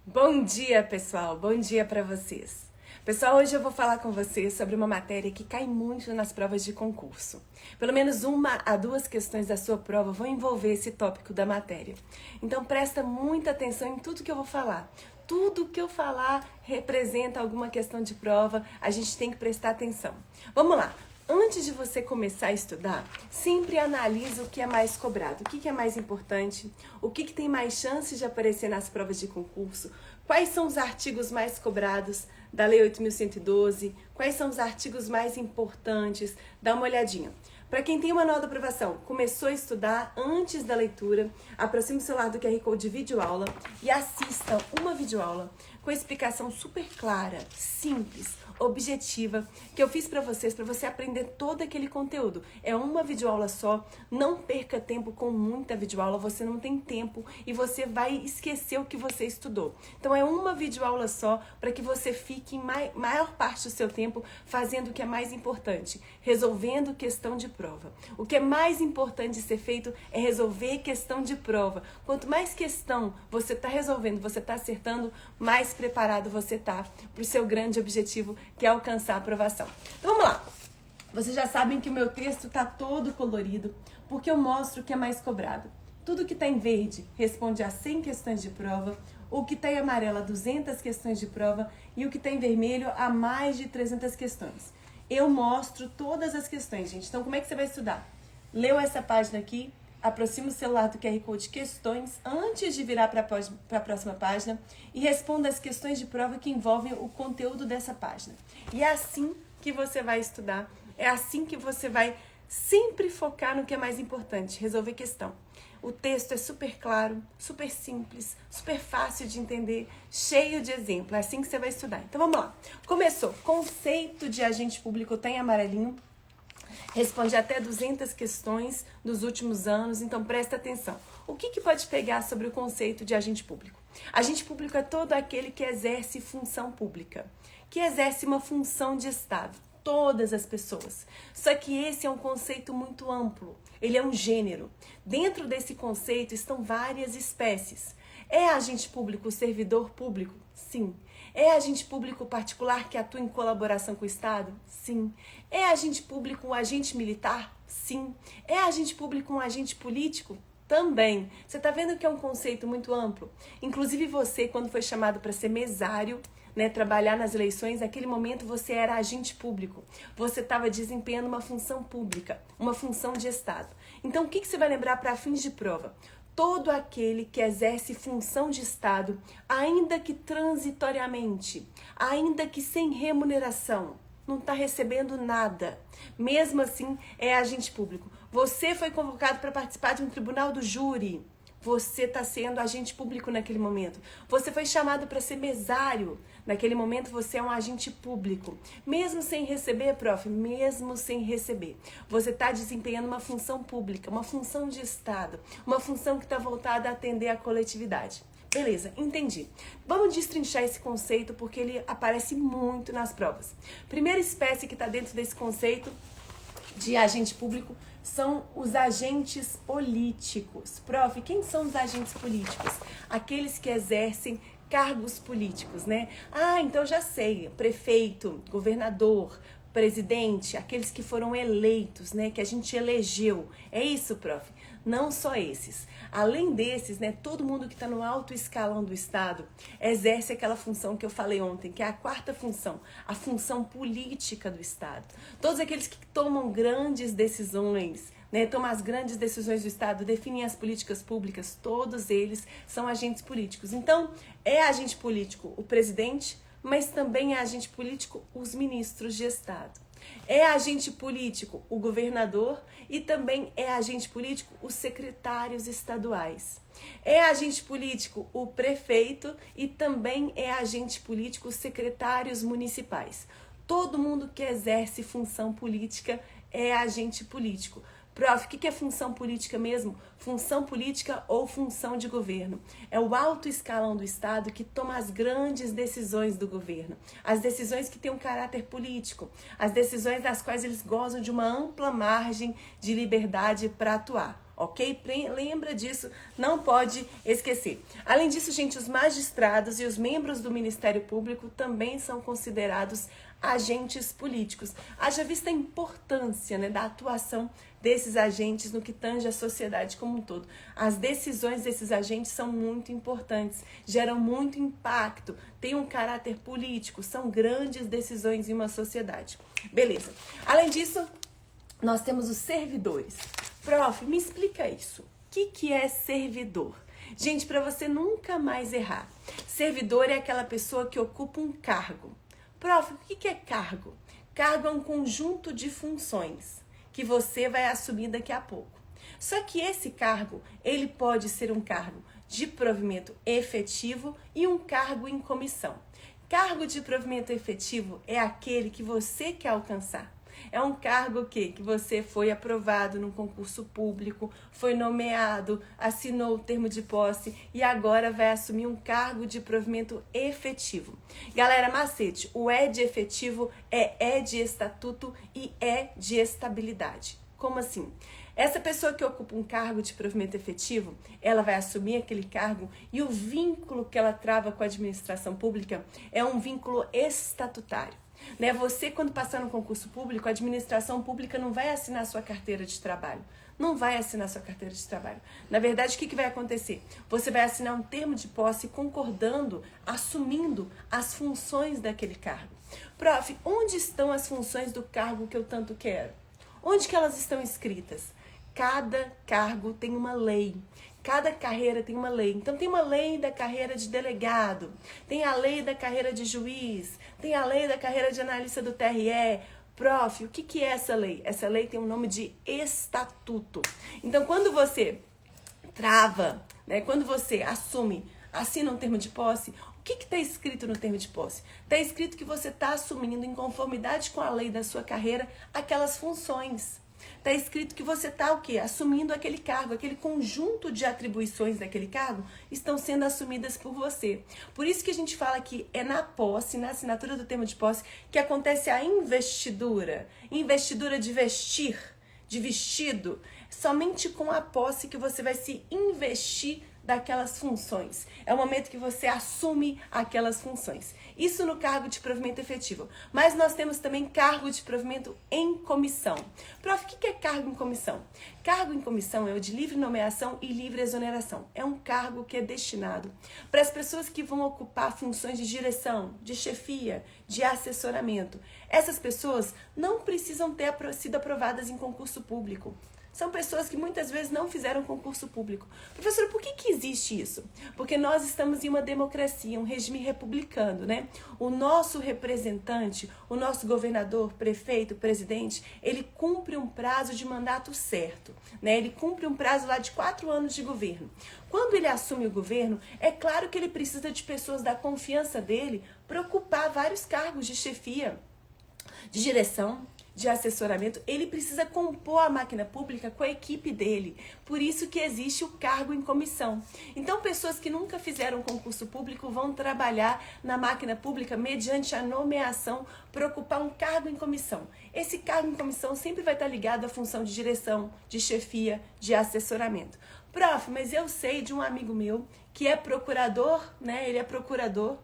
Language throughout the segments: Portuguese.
Bom dia, pessoal! Bom dia para vocês! Pessoal, hoje eu vou falar com vocês sobre uma matéria que cai muito nas provas de concurso. Pelo menos 1 a 2 questões da sua prova vão envolver esse tópico da matéria. Então presta muita atenção em tudo que eu vou falar. Tudo que eu falar representa alguma questão de prova, a gente tem que prestar atenção. Vamos lá! Antes de você começar a estudar, sempre analise o que é mais cobrado, o que é mais importante, o que tem mais chances de aparecer nas provas de concurso, quais são os artigos mais cobrados da Lei 8.112, quais são os artigos mais importantes, dá uma olhadinha. Para quem tem uma nota de aprovação, começou a estudar antes da leitura, aproxime o celular do QR Code de videoaula e assista uma videoaula com explicação super clara, simples, objetiva, que eu fiz para você aprender todo aquele conteúdo. É uma videoaula só, não perca tempo com muita videoaula, você não tem tempo e você vai esquecer o que você estudou. Então é uma videoaula só para que você fique maior parte do seu tempo fazendo o que é mais importante, resolvendo questão de prova. O que é mais importante de ser feito é resolver questão de prova. Quanto mais questão você está resolvendo, você está acertando, mais preparado você está para o seu grande objetivo, que é alcançar a aprovação. Então vamos lá. Vocês já sabem que o meu texto está todo colorido, porque eu mostro o que é mais cobrado. Tudo que está em verde responde a 100 questões de prova, o que está em amarelo a 200 questões de prova e o que está em vermelho a mais de 300 questões. Eu mostro todas as questões, gente. Então como é que você vai estudar? Leu essa página aqui, aproxima o celular do QR Code questões antes de virar para a próxima página e responda as questões de prova que envolvem o conteúdo dessa página. E é assim que você vai estudar, é assim que você vai sempre focar no que é mais importante, resolver questão. O texto é super claro, super simples, super fácil de entender, cheio de exemplo, é assim que você vai estudar. Então vamos lá. Começou, conceito de agente público tem amarelinho. Responde até 200 questões dos últimos anos, então presta atenção. O que pode pegar sobre o conceito de agente público? Agente público é todo aquele que exerce função pública, que exerce uma função de Estado, todas as pessoas. Só que esse é um conceito muito amplo, ele é um gênero. Dentro desse conceito estão várias espécies. É agente público servidor público? Sim. É agente público particular que atua em colaboração com o Estado? Sim. É agente público um agente militar? Sim. É agente público um agente político? Também. Você está vendo que é um conceito muito amplo? Inclusive você, quando foi chamado para ser mesário, trabalhar nas eleições, naquele momento você era agente público. Você estava desempenhando uma função pública, uma função de Estado. Então, o que você vai lembrar para fins de prova? Todo aquele que exerce função de Estado, ainda que transitoriamente, ainda que sem remuneração, não está recebendo nada. Mesmo assim, é agente público. Você foi convocado para participar de um tribunal do júri. Você está sendo agente público naquele momento. Você foi chamado para ser mesário. Naquele momento você é um agente público. Mesmo sem receber, prof, mesmo sem receber. Você está desempenhando uma função pública, uma função de Estado, uma função que está voltada a atender a coletividade. Beleza, entendi. Vamos destrinchar esse conceito porque ele aparece muito nas provas. Primeira espécie que está dentro desse conceito de agente público são os agentes políticos. Prof, quem são os agentes políticos? Aqueles que exercem cargos políticos, né? Ah, então já sei, prefeito, governador, presidente, aqueles que foram eleitos, né? Que a gente elegeu. É isso, prof? Não só esses. Além desses, todo mundo que está no alto escalão do Estado exerce aquela função que eu falei ontem, que é a quarta função, a função política do Estado. Todos aqueles que tomam grandes decisões, tomam as grandes decisões do Estado, definem as políticas públicas, todos eles são agentes políticos. Então, é agente político o presidente, mas também é agente político os ministros de Estado. É agente político o governador e também é agente político os secretários estaduais. É agente político o prefeito e também é agente político os secretários municipais. Todo mundo que exerce função política é agente político. Prof, o que é função política mesmo? Função política ou função de governo. É o alto escalão do Estado que toma as grandes decisões do governo. As decisões que têm um caráter político. As decisões das quais eles gozam de uma ampla margem de liberdade para atuar. ok? Lembra disso, não pode esquecer. Além disso, gente, os magistrados e os membros do Ministério Público também são considerados agentes políticos. Haja vista a importância, né, da atuação desses agentes no que tange a sociedade como um todo. As decisões desses agentes são muito importantes, geram muito impacto, têm um caráter político, são grandes decisões em uma sociedade. Beleza. Além disso, nós temos os servidores. Prof, me explica isso. O que é servidor? Gente, para você nunca mais errar, servidor é aquela pessoa que ocupa um cargo. Prof, o que é cargo? Cargo é um conjunto de funções que você vai assumir daqui a pouco. Só que esse cargo, ele pode ser um cargo de provimento efetivo e um cargo em comissão. Cargo de provimento efetivo é aquele que você quer alcançar. É um cargo que você foi aprovado num concurso público, foi nomeado, assinou o termo de posse e agora vai assumir um cargo de provimento efetivo. Galera, macete, o E de efetivo é de estatuto e é de estabilidade. Como assim? Essa pessoa que ocupa um cargo de provimento efetivo, ela vai assumir aquele cargo e o vínculo que ela trava com a administração pública é um vínculo estatutário. Né? Você, quando passar no concurso público, a administração pública não vai assinar sua carteira de trabalho. Não vai assinar sua carteira de trabalho. Na verdade, o que vai acontecer? Você vai assinar um termo de posse concordando, assumindo as funções daquele cargo. Prof, onde estão as funções do cargo que eu tanto quero? Onde que elas estão escritas? Cada cargo tem uma lei. Cada carreira tem uma lei. Então, tem uma lei da carreira de delegado, tem a lei da carreira de juiz, tem a lei da carreira de analista do TRE. Prof, o que é essa lei? Essa lei tem o nome de estatuto. Então, quando você trava, né, quando você assina um termo de posse, o que está escrito no termo de posse? Está escrito que você está assumindo, em conformidade com a lei da sua carreira, aquelas funções. Está escrito que você está o quê? Assumindo aquele cargo, aquele conjunto de atribuições daquele cargo estão sendo assumidas por você. Por isso que a gente fala que é na posse, na assinatura do termo de posse, que acontece a investidura. Investidura de vestir, de vestido. Somente com a posse que você vai se investir daquelas funções. É o momento que você assume aquelas funções. Isso no cargo de provimento efetivo. Mas nós temos também cargo de provimento em comissão. Prof, o que é cargo em comissão? Cargo em comissão é o de livre nomeação e livre exoneração. É um cargo que é destinado para as pessoas que vão ocupar funções de direção, de chefia, de assessoramento. Essas pessoas não precisam ter sido aprovadas em concurso público. São pessoas que muitas vezes não fizeram concurso público. Professor, por que existe isso? Porque nós estamos em uma democracia, um regime republicano, né? O nosso representante, o nosso governador, prefeito, presidente, ele cumpre um prazo de mandato certo, né? Ele cumpre um prazo lá de 4 anos de governo. Quando ele assume o governo, é claro que ele precisa de pessoas da confiança dele para ocupar vários cargos de chefia, de direção, de assessoramento. Ele precisa compor a máquina pública com a equipe dele. Por isso que existe o cargo em comissão. Então, pessoas que nunca fizeram concurso público vão trabalhar na máquina pública mediante a nomeação para ocupar um cargo em comissão. Esse cargo em comissão sempre vai estar ligado à função de direção, de chefia, de assessoramento. Prof, mas eu sei de um amigo meu que é procurador, né? Ele é procurador.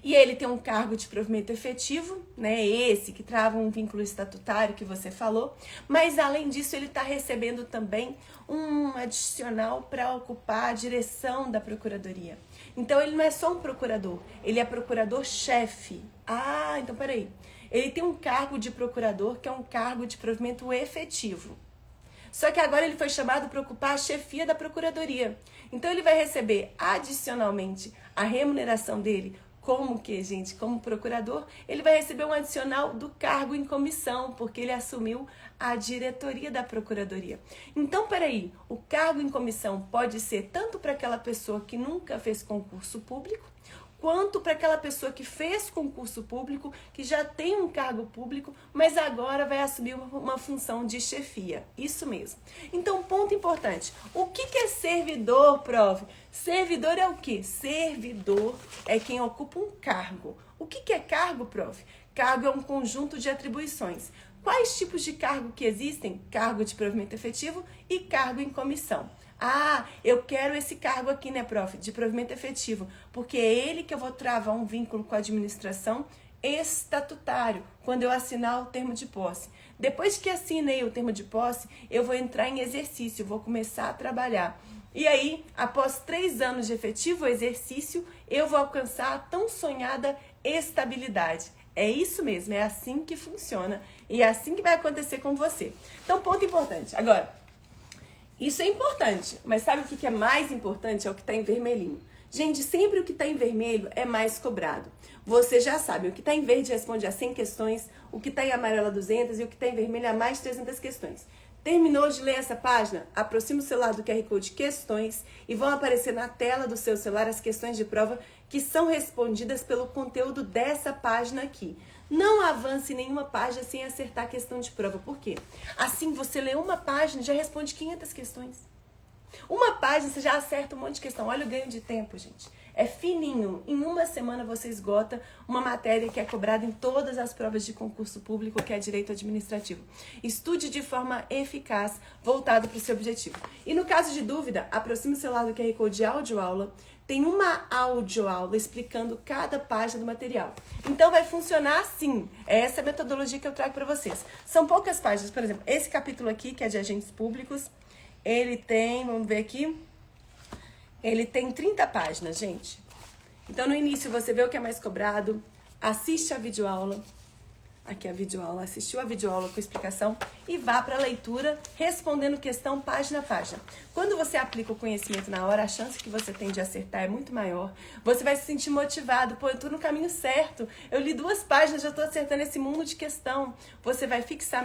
E ele tem um cargo de provimento efetivo, né? Esse que trava um vínculo estatutário que você falou. Mas, além disso, ele está recebendo também um adicional para ocupar a direção da procuradoria. Então, ele não é só um procurador, ele é procurador-chefe. Ah, então peraí. Ele tem um cargo de procurador que é um cargo de provimento efetivo. Só que agora ele foi chamado para ocupar a chefia da procuradoria. Então, ele vai receber adicionalmente a remuneração dele. Como que, gente? Como procurador, ele vai receber um adicional do cargo em comissão, porque ele assumiu a diretoria da procuradoria. Então, peraí, o cargo em comissão pode ser tanto para aquela pessoa que nunca fez concurso público, quanto para aquela pessoa que fez concurso público, que já tem um cargo público, mas agora vai assumir uma função de chefia. Isso mesmo. Então, ponto importante. O que é servidor, prof? Servidor é o quê? Servidor é quem ocupa um cargo. O que é cargo, prof? Cargo é um conjunto de atribuições. Quais tipos de cargo que existem? Cargo de provimento efetivo e cargo em comissão. Ah, eu quero esse cargo aqui, né, prof, de provimento efetivo, porque é ele que eu vou travar um vínculo com a administração estatutário, quando eu assinar o termo de posse. Depois que assinei o termo de posse, eu vou entrar em exercício, vou começar a trabalhar. E aí, após 3 anos de efetivo exercício, eu vou alcançar a tão sonhada estabilidade. É isso mesmo, é assim que funciona e é assim que vai acontecer com você. Então, ponto importante. Agora, isso é importante, mas sabe o que é mais importante? É o que está em vermelhinho. Gente, sempre o que está em vermelho é mais cobrado. Você já sabe, o que está em verde responde a 100 questões, o que está em amarelo a 200 e o que está em vermelho a mais de 300 questões. Terminou de ler essa página? Aproxima o celular do QR Code questões e vão aparecer na tela do seu celular as questões de prova que são respondidas pelo conteúdo dessa página aqui. Não avance nenhuma página sem acertar a questão de prova. Por quê? Assim, você lê uma página e já responde 500 questões. Uma página você já acerta um monte de questão. Olha o ganho de tempo, gente. É fininho. Em uma semana você esgota uma matéria que é cobrada em todas as provas de concurso público, que é direito administrativo. Estude de forma eficaz, voltado para o seu objetivo. E no caso de dúvida, aproxime o celular do QR Code de áudio-aula. Tem uma áudio-aula explicando cada página do material. Então vai funcionar assim. É essa a metodologia que eu trago para vocês. São poucas páginas. Por exemplo, esse capítulo aqui, que é de agentes públicos, ele tem, vamos ver aqui, ele tem 30 páginas, gente. Então, no início, você vê o que é mais cobrado, assiste a videoaula. Aqui a videoaula, assistiu a videoaula com explicação e vá para a leitura respondendo questão página a página. Quando você aplica o conhecimento na hora, a chance que você tem de acertar é muito maior. Você vai se sentir motivado. Pô, eu tô no caminho certo. Eu li 2 páginas, já estou acertando esse mundo de questão. Você vai fixar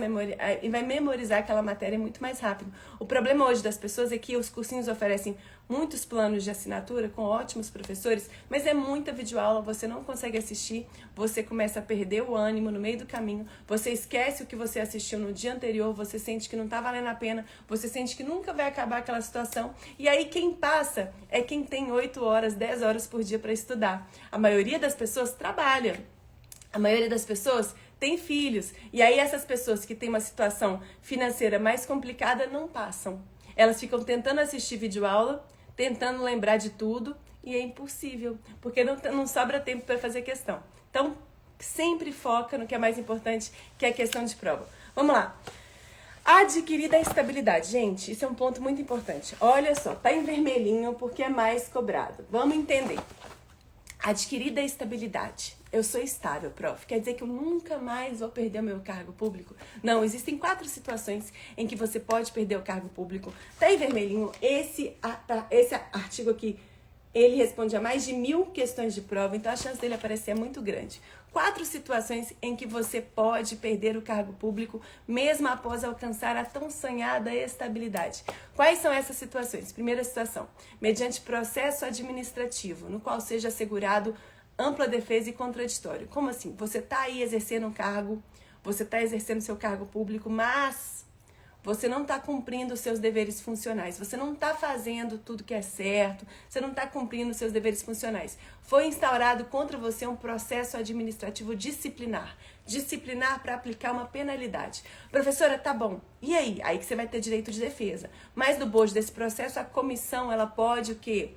e vai memorizar aquela matéria muito mais rápido. O problema hoje das pessoas é que os cursinhos oferecem muitos planos de assinatura com ótimos professores, mas é muita videoaula, você não consegue assistir, você começa a perder o ânimo no meio do caminho, você esquece o que você assistiu no dia anterior, você sente que não tá valendo a pena, você sente que nunca vai acabar aquela situação, e aí quem passa é quem tem 8 horas, 10 horas por dia para estudar. A maioria das pessoas trabalha, a maioria das pessoas tem filhos, e aí essas pessoas que têm uma situação financeira mais complicada não passam. Elas ficam tentando assistir videoaula, tentando lembrar de tudo, e é impossível, porque não sobra tempo para fazer questão. Então, sempre foca no que é mais importante, que é a questão de prova. Vamos lá. Adquirida a estabilidade. Gente, isso é um ponto muito importante. Olha só, tá em vermelhinho porque é mais cobrado. Vamos entender. Adquirida a estabilidade. Eu sou estável, prof. Quer dizer que eu nunca mais vou perder o meu cargo público? Não, existem 4 situações em que você pode perder o cargo público. Tá em vermelhinho. Esse artigo aqui, ele responde a mais de 1000 questões de prova, então a chance dele aparecer é muito grande. 4 situações em que você pode perder o cargo público, mesmo após alcançar a tão sonhada estabilidade. Quais são essas situações? Primeira situação, mediante processo administrativo, no qual seja assegurado ampla defesa e contraditório. Como assim? Você está aí exercendo um cargo, você está exercendo seu cargo público, mas você não está cumprindo os seus deveres funcionais, você não está fazendo tudo que é certo, você não está cumprindo os seus deveres funcionais. Foi instaurado contra você um processo administrativo disciplinar. Disciplinar para aplicar uma penalidade. Professora, tá bom. E aí? Aí que você vai ter direito de defesa. Mas no bojo desse processo, a comissão, ela pode o quê?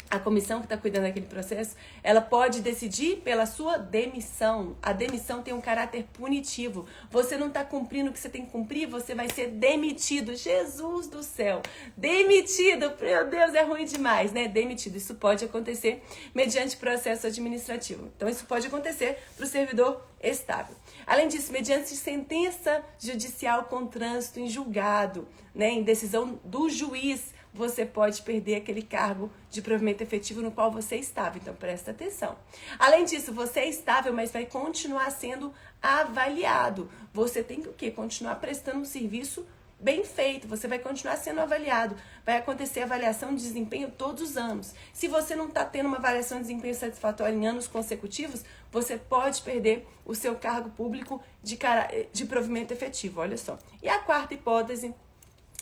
A comissão que está cuidando daquele processo, ela pode decidir pela sua demissão. A demissão tem um caráter punitivo. Você não está cumprindo o que você tem que cumprir, você vai ser demitido. Jesus do céu! Demitido! Meu Deus, é ruim demais, né? Demitido. Isso pode acontecer mediante processo administrativo. Então, isso pode acontecer para o servidor estável. Além disso, mediante sentença judicial com trânsito em julgado, né, em decisão do juiz, você pode perder aquele cargo de provimento efetivo no qual você estava. Então, presta atenção. Além disso, você é estável, mas vai continuar sendo avaliado. Você tem que o quê? Continuar prestando um serviço bem feito. Você vai continuar sendo avaliado. Vai acontecer avaliação de desempenho todos os anos. Se você não está tendo uma avaliação de desempenho satisfatória em anos consecutivos, você pode perder o seu cargo público de provimento efetivo. Olha só. E a quarta hipótese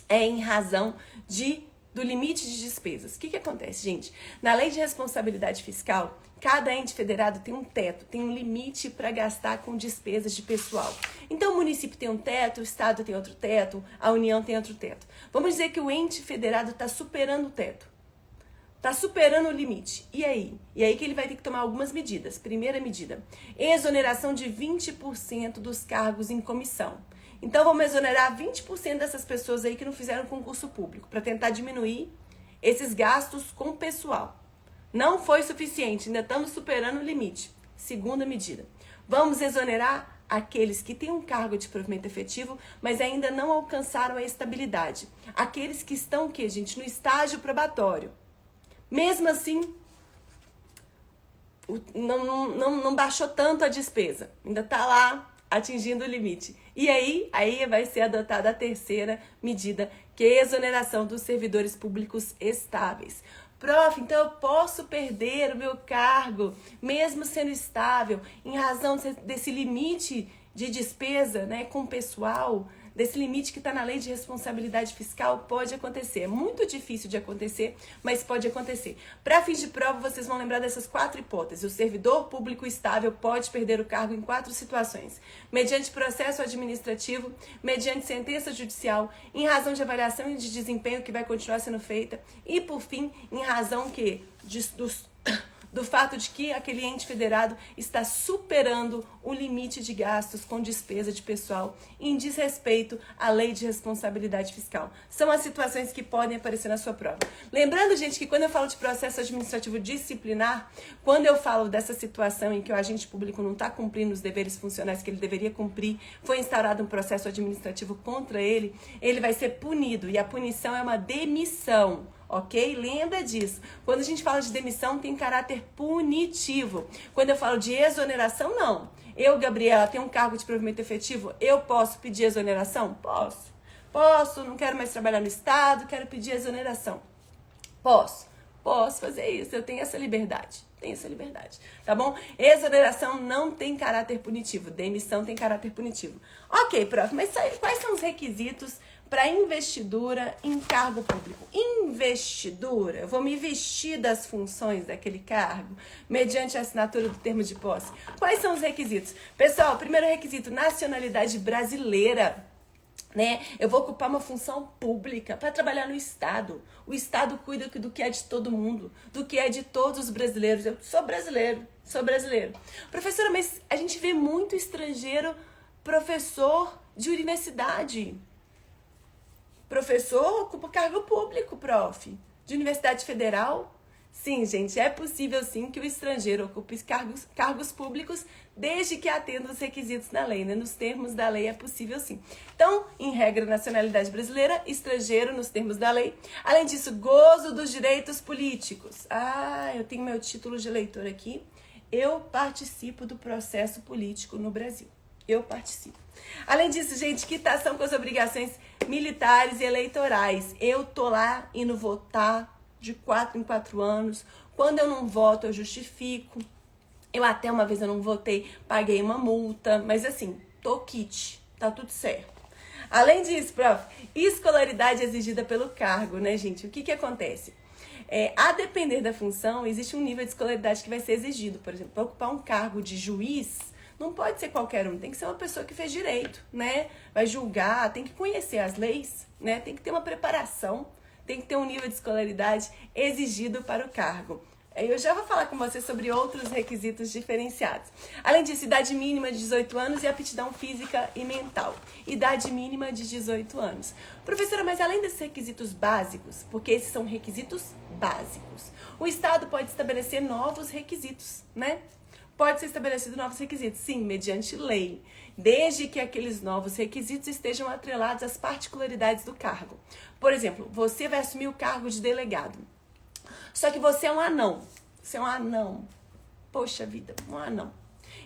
é em razão de do limite de despesas. O que acontece, gente? Na lei de responsabilidade fiscal, cada ente federado tem um teto, tem um limite para gastar com despesas de pessoal. Então, o município tem um teto, o estado tem outro teto, a União tem outro teto. Vamos dizer que o ente federado está superando o teto. Está superando o limite. E aí? E aí que ele vai ter que tomar algumas medidas. Primeira medida, exoneração de 20% dos cargos em comissão. Então, vamos exonerar 20% dessas pessoas aí que não fizeram concurso público, para tentar diminuir esses gastos com o pessoal. Não foi suficiente, ainda estamos superando o limite. Segunda medida, vamos exonerar aqueles que têm um cargo de provimento efetivo, mas ainda não alcançaram a estabilidade. Aqueles que estão, o quê, gente? No estágio probatório. Mesmo assim, não baixou tanto a despesa. Ainda está lá, atingindo o limite. E aí vai ser adotada a terceira medida, que é a exoneração dos servidores públicos estáveis. Prof, então eu posso perder o meu cargo, mesmo sendo estável, em razão desse limite de despesa, né, com o pessoal, desse limite que está na lei de responsabilidade fiscal? Pode acontecer. É muito difícil de acontecer, mas pode acontecer. Para fins de prova, vocês vão lembrar dessas 4 hipóteses. O servidor público estável pode perder o cargo em 4 situações: mediante processo administrativo, mediante sentença judicial, em razão de avaliação e de desempenho que vai continuar sendo feita, e, por fim, em razão do fato de que aquele ente federado está superando o limite de gastos com despesa de pessoal em desrespeito à lei de responsabilidade fiscal. São as situações que podem aparecer na sua prova. Lembrando, gente, que quando eu falo de processo administrativo disciplinar, quando eu falo dessa situação em que o agente público não está cumprindo os deveres funcionais que ele deveria cumprir, foi instaurado um processo administrativo contra ele, ele vai ser punido, e a punição é uma demissão. Ok? Lembra disso. Quando a gente fala de demissão, tem caráter punitivo. Quando eu falo de exoneração, não. Eu, Gabriela, tenho um cargo de provimento efetivo, eu posso pedir exoneração? Posso. Posso, não quero mais trabalhar no Estado, quero pedir exoneração. Posso fazer isso, eu tenho essa liberdade. Tá bom? Exoneração não tem caráter punitivo, demissão tem caráter punitivo. Ok, prof, mas quais são os requisitos para investidura em cargo público? Investidura, eu vou me vestir das funções daquele cargo mediante a assinatura do termo de posse. Quais são os requisitos? Pessoal, primeiro requisito, nacionalidade brasileira. Né? Eu vou ocupar uma função pública para trabalhar no Estado. O Estado cuida do que é de todo mundo, do que é de todos os brasileiros. Eu sou brasileiro. Professora, mas a gente vê muito estrangeiro professor de universidade. Professor ocupa cargo público, prof. De universidade federal. Sim, gente, é possível sim que o estrangeiro ocupe cargos públicos desde que atenda os requisitos da lei, né? Nos termos da lei é possível sim. Então, em regra, nacionalidade brasileira, estrangeiro nos termos da lei. Além disso, gozo dos direitos políticos. Eu tenho meu título de eleitor aqui. Eu participo do processo político no Brasil. Eu participo. Além disso, gente, quitação com as obrigações militares e eleitorais. Eu tô lá indo votar de 4 em 4 anos. Quando eu não voto, eu justifico. Até uma vez eu não votei, paguei uma multa. Mas assim, tô kit, tá tudo certo. Além disso, prof, escolaridade exigida pelo cargo, né, gente? O que acontece? A depender da função, existe um nível de escolaridade que vai ser exigido. Por exemplo, para ocupar um cargo de juiz, não pode ser qualquer um, tem que ser uma pessoa que fez direito, né? Vai julgar, tem que conhecer as leis, né? Tem que ter uma preparação, tem que ter um nível de escolaridade exigido para o cargo. Eu já vou falar com você sobre outros requisitos diferenciados. Além disso, idade mínima de 18 anos e aptidão física e mental. Idade mínima de 18 anos. Professora, mas além desses requisitos básicos, porque esses são requisitos básicos, o Estado pode estabelecer novos requisitos, né? Pode ser estabelecido novos requisitos, sim, mediante lei, desde que aqueles novos requisitos estejam atrelados às particularidades do cargo. Por exemplo, você vai assumir o cargo de delegado, só que você é um anão. Você é um anão. Poxa vida, um anão.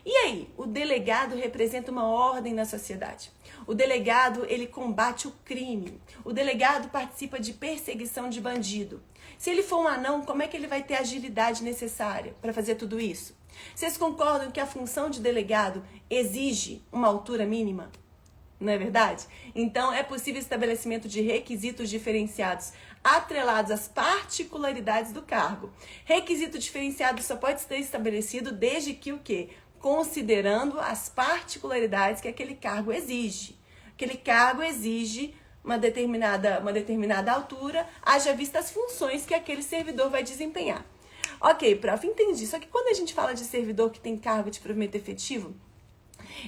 E aí, o delegado representa uma ordem na sociedade. O delegado, ele combate o crime. O delegado participa de perseguição de bandido. Se ele for um anão, como é que ele vai ter a agilidade necessária para fazer tudo isso? Vocês concordam que a função de delegado exige uma altura mínima? Não é verdade? Então, é possível estabelecimento de requisitos diferenciados atrelados às particularidades do cargo. Requisito diferenciado só pode ser estabelecido desde que o quê? Considerando as particularidades que aquele cargo exige. Aquele cargo exige uma determinada altura, haja vista as funções que aquele servidor vai desempenhar. Ok, prof, entendi. Só que quando a gente fala de servidor que tem cargo de provimento efetivo,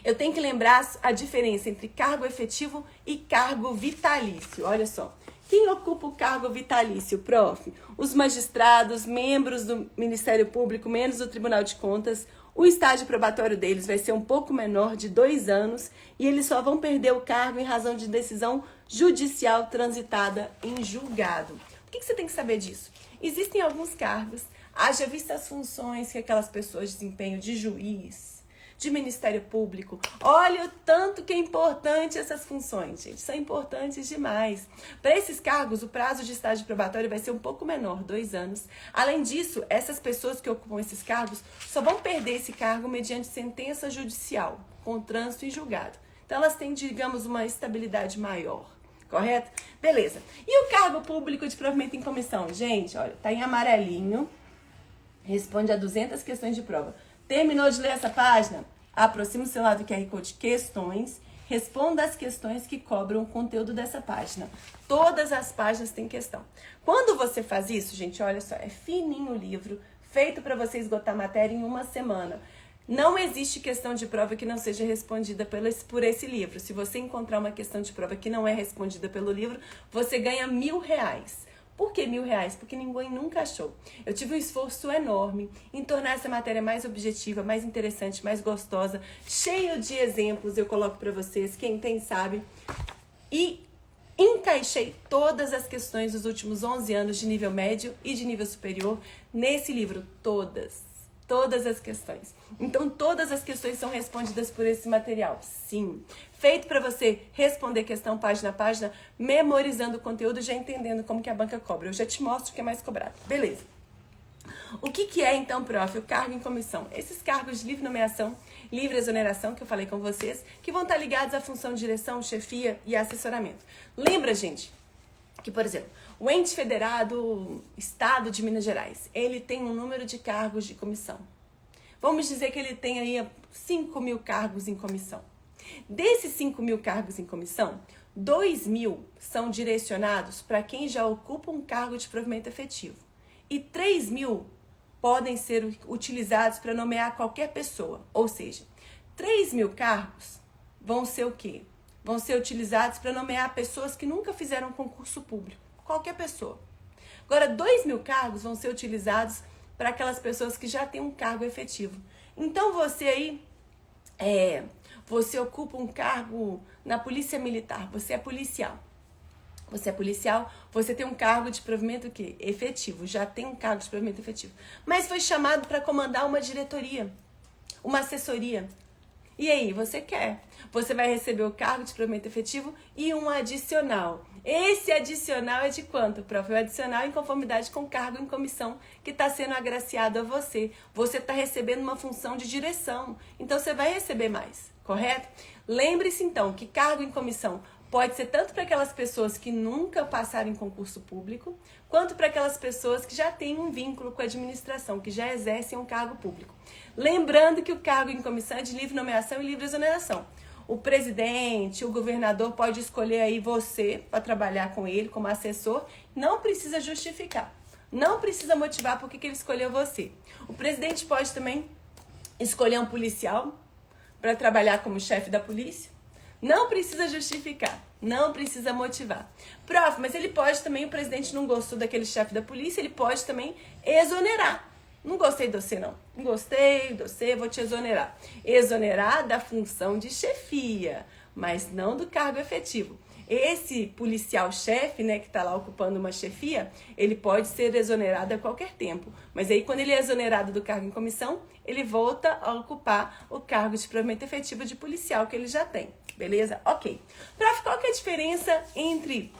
eu tenho que lembrar a diferença entre cargo efetivo e cargo vitalício. Olha só. Quem ocupa o cargo vitalício, prof? Os magistrados, membros do Ministério Público, membros do Tribunal de Contas. O estágio probatório deles vai ser um pouco menor, de 2 anos, e eles só vão perder o cargo em razão de decisão judicial transitada em julgado. O que você tem que saber disso? Existem alguns cargos, haja vista as funções que aquelas pessoas desempenham de juiz, de Ministério Público. Olha o tanto que é importante essas funções, gente. São importantes demais. Para esses cargos, o prazo de estágio probatório vai ser um pouco menor, 2 anos. Além disso, essas pessoas que ocupam esses cargos só vão perder esse cargo mediante sentença judicial, com trânsito em julgado. Então, elas têm, digamos, uma estabilidade maior. Correto? Beleza. E o cargo público de provimento em comissão? Gente, olha, tá em amarelinho. Responde a 200 questões de prova. Terminou de ler essa página? Aproxima o celular do QR Code questões, responda as questões que cobram o conteúdo dessa página. Todas as páginas têm questão. Quando você faz isso, gente, olha só, é fininho o livro, feito para você esgotar a matéria em 1 semana. Não existe questão de prova que não seja respondida por esse livro. Se você encontrar uma questão de prova que não é respondida pelo livro, você ganha R$1.000. Por que R$1.000? Porque ninguém nunca achou. Eu tive um esforço enorme em tornar essa matéria mais objetiva, mais interessante, mais gostosa, cheio de exemplos, eu coloco para vocês, quem tem sabe. E encaixei todas as questões dos últimos 11 anos de nível médio e de nível superior nesse livro, todas as questões. Então, todas as questões são respondidas por esse material, sim. Feito para você responder questão página a página, memorizando o conteúdo, já entendendo como que a banca cobra. Eu já te mostro o que é mais cobrado. Beleza. O que é, então, prof? O cargo em comissão. Esses cargos de livre nomeação, livre exoneração, que eu falei com vocês, que vão estar ligados à função de direção, chefia e assessoramento. Lembra, gente, que, por exemplo, o ente federado Estado de Minas Gerais, ele tem um número de cargos de comissão. Vamos dizer que ele tem aí 5.000 cargos em comissão. Desses 5.000 cargos em comissão, 2.000 são direcionados para quem já ocupa um cargo de provimento efetivo. E 3.000 podem ser utilizados para nomear qualquer pessoa. Ou seja, 3.000 cargos vão ser o quê? Vão ser utilizados para nomear pessoas que nunca fizeram concurso público. Qualquer pessoa. Agora, 2.000 cargos vão ser utilizados para aquelas pessoas que já têm um cargo efetivo. Então, você aí, você ocupa um cargo na Polícia Militar, você é policial. Você é policial, você tem um cargo de provimento o quê? Efetivo, já tem um cargo de provimento efetivo. Mas foi chamado para comandar uma diretoria, uma assessoria. E aí, você quer? Você vai receber o cargo de provimento efetivo e um adicional. Esse adicional é de quanto, prof? O adicional em conformidade com o cargo em comissão que está sendo agraciado a você. Você está recebendo uma função de direção, então você vai receber mais, correto? Lembre-se então que cargo em comissão pode ser tanto para aquelas pessoas que nunca passaram em concurso público, quanto para aquelas pessoas que já têm um vínculo com a administração, que já exercem um cargo público. Lembrando que o cargo em comissão é de livre nomeação e livre exoneração. O presidente, o governador pode escolher aí você para trabalhar com ele como assessor, não precisa justificar, não precisa motivar por que ele escolheu você. O presidente pode também escolher um policial para trabalhar como chefe da polícia, não precisa justificar, não precisa motivar. Prof, mas ele pode também, o presidente não gostou daquele chefe da polícia, ele pode também exonerar. Não gostei de você, não. Não gostei de você, vou te exonerar. Exonerar da função de chefia, mas não do cargo efetivo. Esse policial-chefe, né, que está lá ocupando uma chefia, ele pode ser exonerado a qualquer tempo. Mas aí, quando ele é exonerado do cargo em comissão, ele volta a ocupar o cargo de provimento efetivo de policial que ele já tem. Beleza? Ok. Prof, qual que é a diferença entre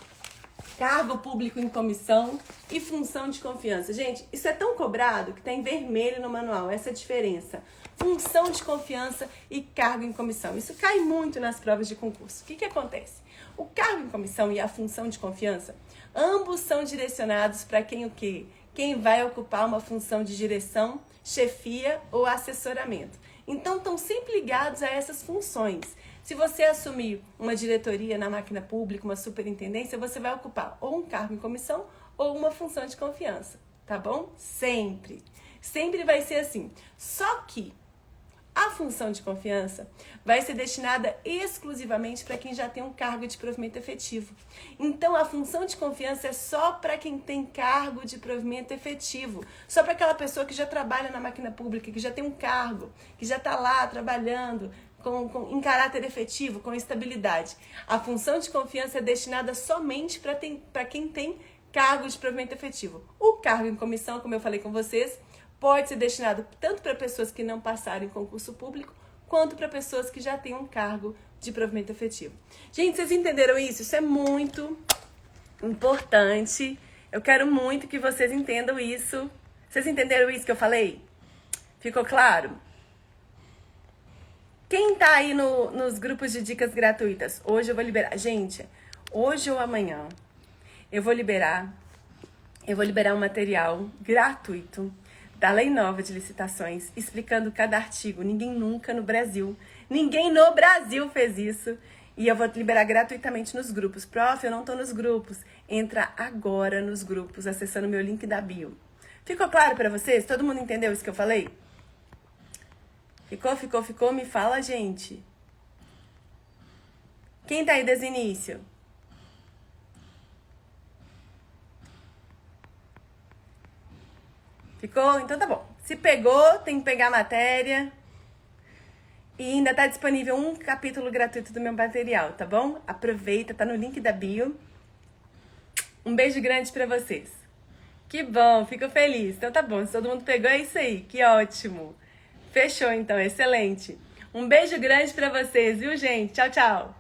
Cargo público em comissão e função de confiança. Gente, isso é tão cobrado que tá em vermelho no manual, essa é a diferença. Função de confiança e cargo em comissão. Isso cai muito nas provas de concurso. O que acontece? O cargo em comissão e a função de confiança, ambos são direcionados para quem o quê? Quem vai ocupar uma função de direção, chefia ou assessoramento. Então, estão sempre ligados a essas funções. Se você assumir uma diretoria na máquina pública, uma superintendência, você vai ocupar ou um cargo em comissão ou uma função de confiança, tá bom? Sempre. Sempre vai ser assim. Só que a função de confiança vai ser destinada exclusivamente para quem já tem um cargo de provimento efetivo. Então, a função de confiança é só para quem tem cargo de provimento efetivo. Só para aquela pessoa que já trabalha na máquina pública, que já tem um cargo, que já está lá trabalhando em caráter efetivo, com estabilidade. A função de confiança é destinada somente para quem tem cargo de provimento efetivo. O cargo em comissão, como eu falei com vocês, pode ser destinado tanto para pessoas que não passaram em concurso público, quanto para pessoas que já têm um cargo de provimento efetivo. Gente, vocês entenderam isso? Isso é muito importante. Eu quero muito que vocês entendam isso. Vocês entenderam isso que eu falei? Ficou claro? Quem tá aí nos grupos de dicas gratuitas? Hoje eu vou liberar. Gente, hoje ou amanhã eu vou liberar um material gratuito da Lei Nova de Licitações, explicando cada artigo. Ninguém no Brasil fez isso. E eu vou liberar gratuitamente nos grupos. Prof, eu não tô nos grupos. Entra agora nos grupos, acessando o meu link da bio. Ficou claro pra vocês? Todo mundo entendeu isso que eu falei? Ficou? Me fala, gente. Quem tá aí desde o início? Ficou? Então tá bom. Se pegou, tem que pegar a matéria. E ainda tá disponível um capítulo gratuito do meu material, tá bom? Aproveita, tá no link da bio. Um beijo grande pra vocês. Que bom, fico feliz. Então tá bom, se todo mundo pegou, é isso aí. Que ótimo. Fechou então, excelente. Um beijo grande pra vocês, viu, gente? Tchau, tchau.